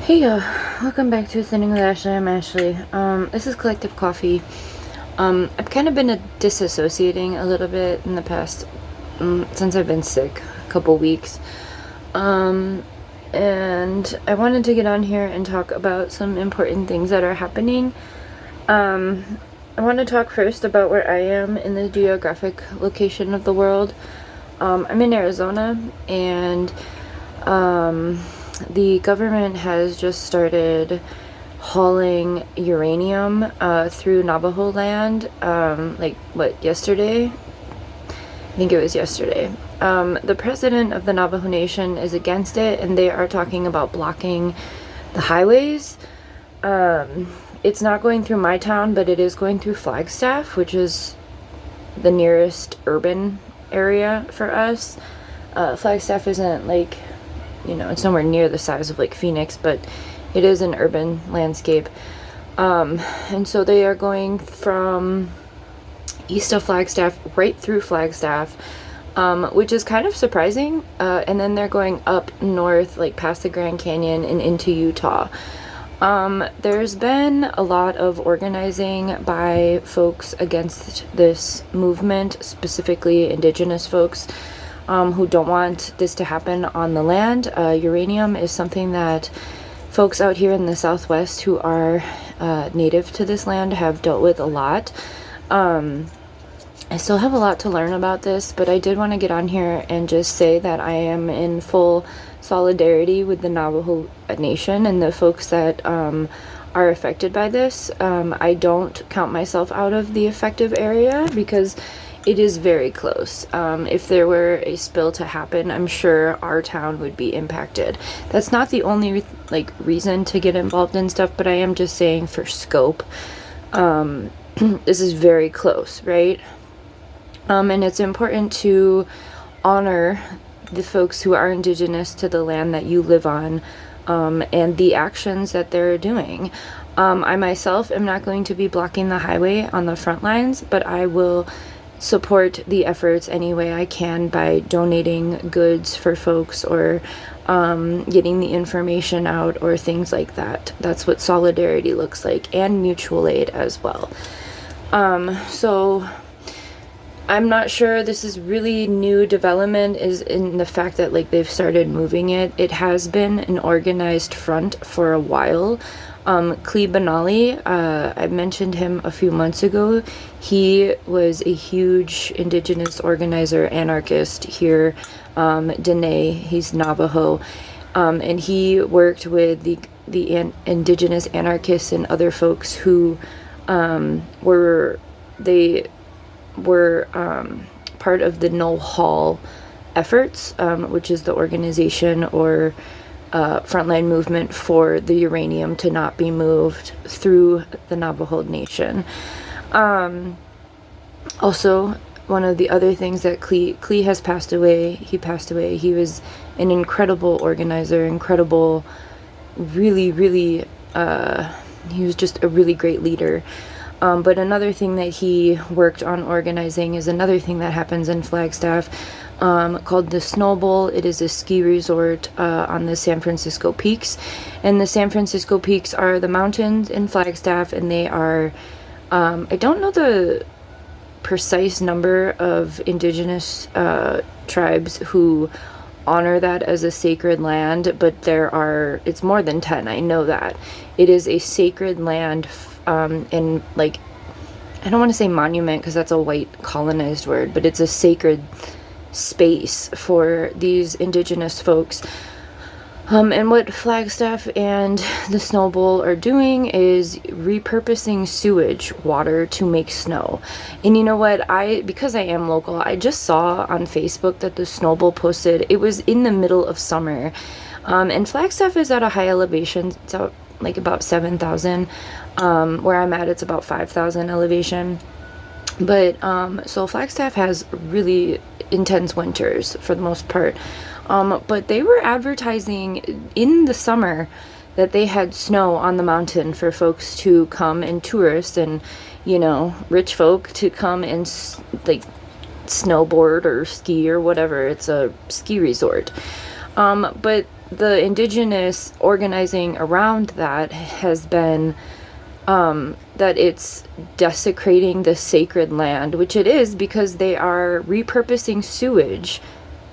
Hey, welcome back to Sitting with Ashley. I'm Ashley. This is Collective Coffee. I've kind of been disassociating a little bit in the past, since I've been sick, a couple weeks. And I wanted to get on here and talk about some important things that are happening. I want to talk first about where I am in the geographic location of the world. I'm in Arizona, and, the government has just started hauling uranium through Navajo land, yesterday? I think it was yesterday. The president of the Navajo Nation is against it, and they are talking about blocking the highways. It's not going through my town, but it is going through Flagstaff, which is the nearest urban area for us. Flagstaff isn't it's nowhere near the size of Phoenix, but it is an urban landscape. And so they are going from east of Flagstaff right through Flagstaff, which is kind of surprising. And then they're going up north, past the Grand Canyon and into Utah. There's been a lot of organizing by folks against this movement, specifically indigenous folks, who don't want this to happen on the land. Uranium is something that folks out here in the Southwest who are native to this land have dealt with a lot. I still have a lot to learn about this, but I did want to get on here and just say that I am in full solidarity with the Navajo Nation and the folks that are affected by this. I don't count myself out of the affected area because it is very close. If there were a spill to happen, I'm sure our town would be impacted. That's not the only reason to get involved in stuff, but I am just saying for scope. This is very close, right? And it's important to honor the folks who are indigenous to the land that you live on, and the actions that they're doing. I myself am not going to be blocking the highway on the front lines, but I will support the efforts any way I can by donating goods for folks or getting the information out or things like that. That's what solidarity looks like, and mutual aid as well. So I'm not sure, this is really new development is in the fact that they've started moving it. It has been an organized front for a while. Clee Benally, I mentioned him a few months ago. He was a huge indigenous organizer, anarchist here, Dene, he's Navajo, and he worked with the indigenous anarchists and other folks who were part of the No Hall efforts, which is the organization or frontline movement for the uranium to not be moved through the Navajo Nation. Also, one of the other things that Clee has passed away. He passed away. He was an incredible organizer, really, he was just a really great leader. But another thing that he worked on organizing is another thing that happens in Flagstaff, called the Snow Bowl. It is a ski resort on the San Francisco Peaks, and the San Francisco Peaks are the mountains in Flagstaff, and they are, I don't know the precise number of indigenous tribes who honor that as a sacred land, but it's more than 10, I know that. It is a sacred land, and I don't want to say monument because that's a white colonized word, but it's a sacred space for these indigenous folks. And what Flagstaff and the Snow Bowl are doing is repurposing sewage water to make snow. And you know what? Because I am local, I just saw on Facebook that the Snow Bowl posted, it was in the middle of summer. And Flagstaff is at a high elevation. It's out about 7,000. Where I'm at, it's about 5,000 elevation. But so Flagstaff has really intense winters for the most part. But they were advertising in the summer that they had snow on the mountain for folks to come and tourists and, rich folk to come and snowboard or ski or whatever. It's a ski resort. But the indigenous organizing around that has been that it's desecrating the sacred land, which it is, because they are repurposing sewage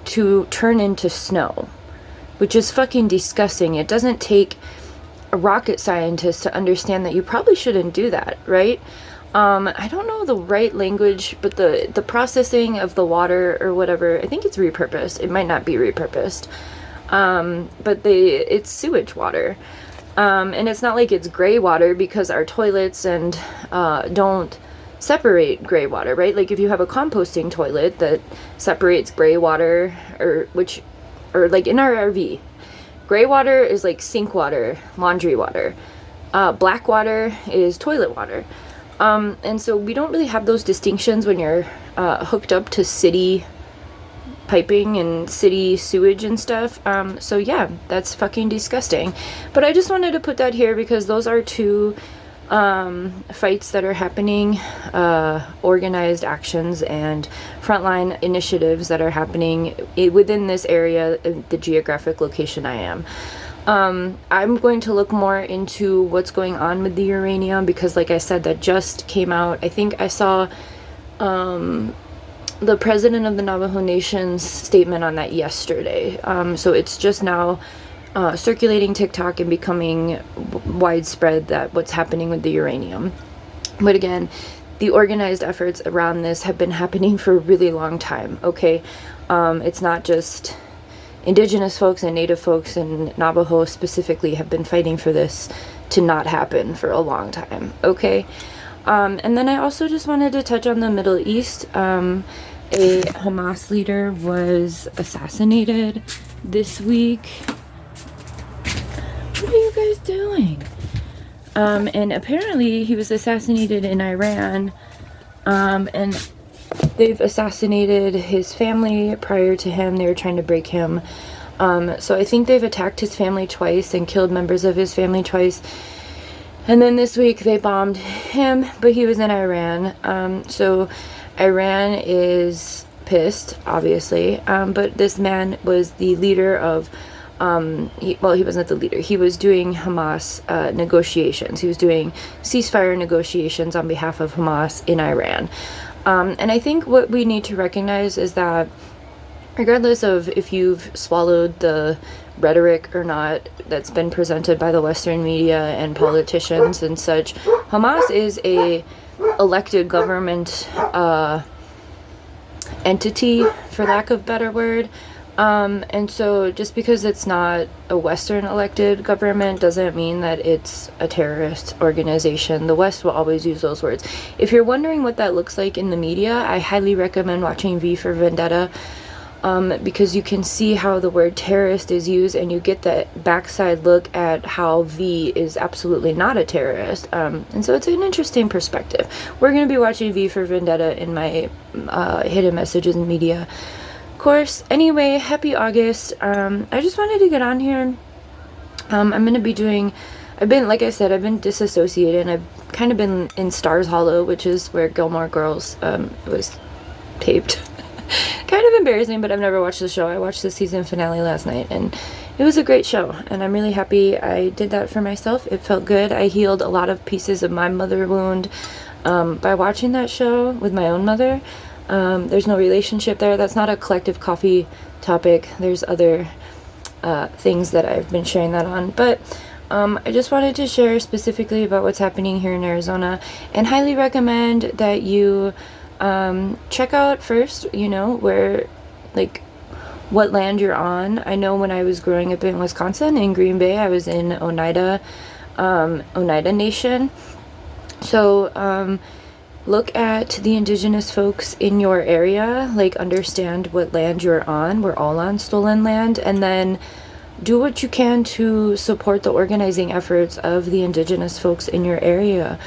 to turn into snow, which is fucking disgusting. It doesn't take a rocket scientist to understand that you probably shouldn't do that, right? I don't know the right language, but the processing of the water or whatever, I think it's repurposed. It might not be repurposed. But it's sewage water. And it's not like it's gray water, because our toilets and don't separate gray water, right? Like if you have a composting toilet that separates gray water, or like in our RV, gray water is like sink water, laundry water. Black water is toilet water. And so we don't really have those distinctions when you're hooked up to city piping and city sewage and stuff. So yeah, that's fucking disgusting. But I just wanted to put that here because those are two fights that are happening, organized actions and frontline initiatives that are happening within this area, the geographic location I am. I'm going to look more into what's going on with the uranium, because like I said, that just came out. I think I saw the president of the Navajo Nation's statement on that yesterday. So it's just now circulating TikTok and becoming widespread that what's happening with the uranium. But again, the organized efforts around this have been happening for a really long time, okay? It's not just Indigenous folks and Native folks and Navajo specifically have been fighting for this to not happen for a long time, okay? And then I also just wanted to touch on the Middle East. A Hamas leader was assassinated this week. What are you guys doing? And apparently he was assassinated in Iran, and they've assassinated his family prior to him. They were trying to break him. So I think they've attacked his family twice and killed members of his family twice. And then this week they bombed him, but he was in Iran. So Iran is pissed, obviously. But this man was the leader of, he wasn't the leader. He was doing Hamas negotiations. He was doing ceasefire negotiations on behalf of Hamas in Iran. And I think what we need to recognize is that regardless of if you've swallowed the rhetoric or not that's been presented by the Western media and politicians and such, Hamas is a elected government entity, for lack of a better word. And so just because it's not a Western elected government doesn't mean that it's a terrorist organization. The West will always use those words. If you're wondering what that looks like in the media, I highly recommend watching V for Vendetta, because you can see how the word terrorist is used, and you get that backside look at how V is absolutely not a terrorist. And so it's an interesting perspective. We're going to be watching V for Vendetta in my hidden messages and media course. Anyway, happy August. I just wanted to get on here. I'm going to be doing, like I said, I've been disassociated, and I've kind of been in Stars Hollow, which is where Gilmore Girls was taped. Kind of embarrassing, but I've never watched the show. I watched the season finale last night, and it was a great show, and I'm really happy I did that for myself. It felt good. I healed a lot of pieces of my mother wound by watching that show with my own mother. There's no relationship there. That's not a collective coffee topic. There's other things that I've been sharing that on, but I just wanted to share specifically about what's happening here in Arizona, and highly recommend that you check out first, where, like, what land you're on. I know when I was growing up in Wisconsin, in Green Bay, I was in Oneida Nation. So, look at the indigenous folks in your area, like, understand what land you're on. We're all on stolen land, and then do what you can to support the organizing efforts of the indigenous folks in your area.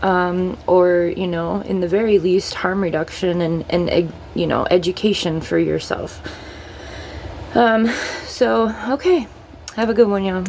Or, in the very least, harm reduction and education for yourself. So, okay. Have a good one, y'all.